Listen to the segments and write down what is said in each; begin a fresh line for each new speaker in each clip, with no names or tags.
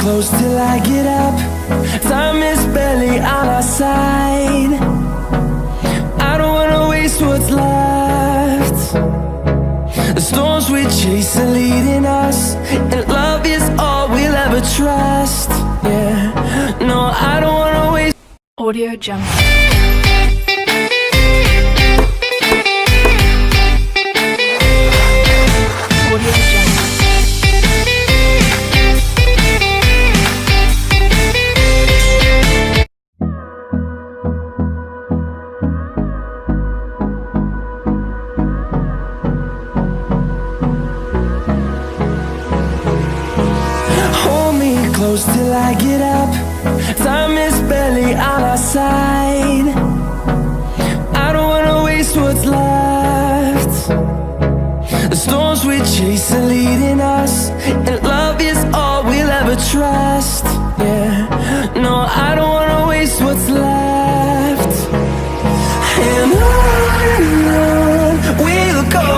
close till I get up. Time is barely on our side. I don't wanna waste what's left. The storms we chase are leading us, and love is all we'll ever trust. Yeah, no, I don't wanna waste.
Audio Jungle.
Close till I get up. Time is barely on our side. I don't wanna waste what's left. The storms we chase are leading us, and love is all we'll ever trust. Yeah, no, I don't wanna waste what's left. And on we'll go,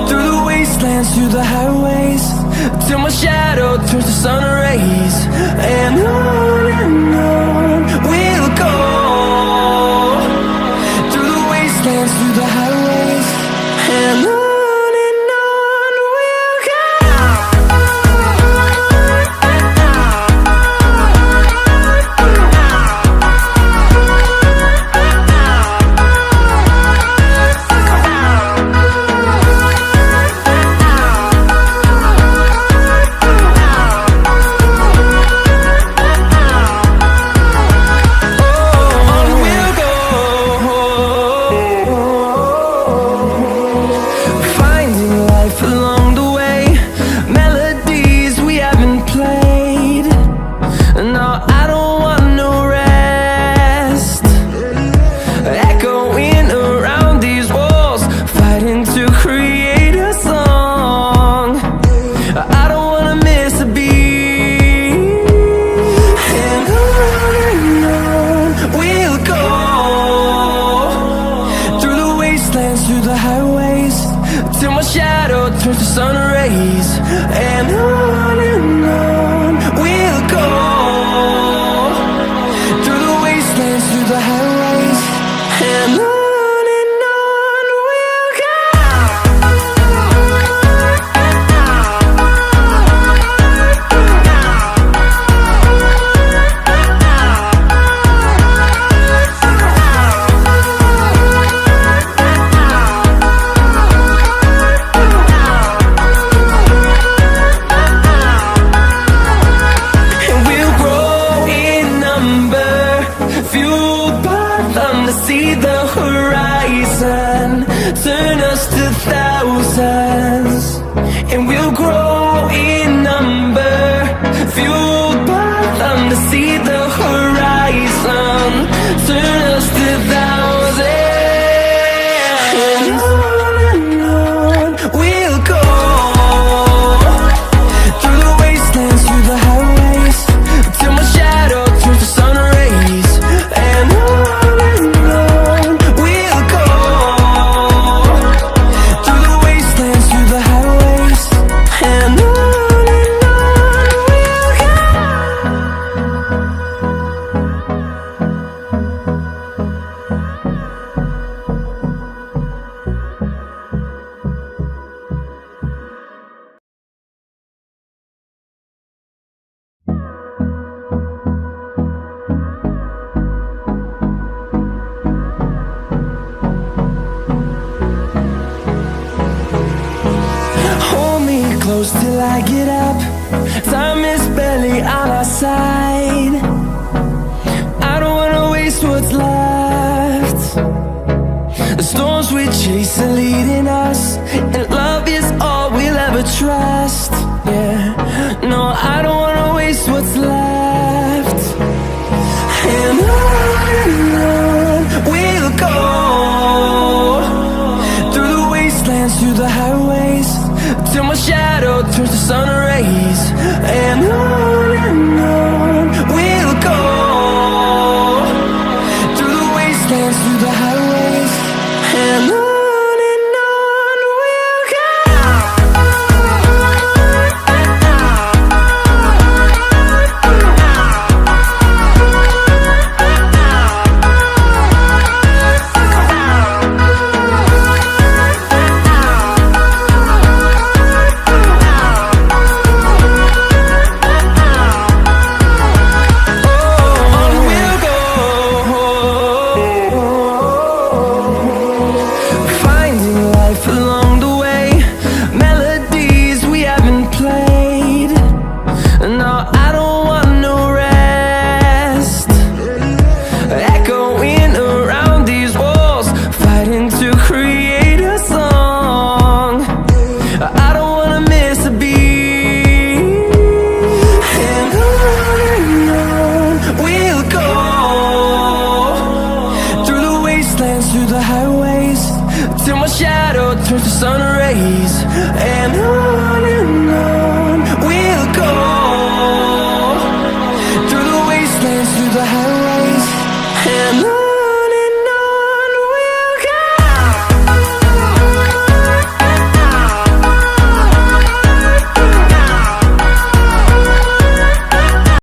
through the wastelands, through the highways, till my shadow turns to sun rays. And on we'll go, through the wastelands, through the highways, and on we'll go. Through the highways, till my shadow turns to sun rays. And on we'll go, through the wastelands, through the highways, and on we'll go. See the horizon turn us to thousands, and we'll grow in number, fueled by them. To see the horizon turn us to thousands, and on we'll go, through the wastelands, through the highways, till my shadow turns to sun rays. And close till I get up. Time is barely on our side. I don't wanna waste what's left. The storms we chase are leading us, and love is all we'll ever trust. Yeah, no, I don't wanna waste what's left. And on we'll go, through the wastelands, through the highways, till my shadow turns to sun rays. And on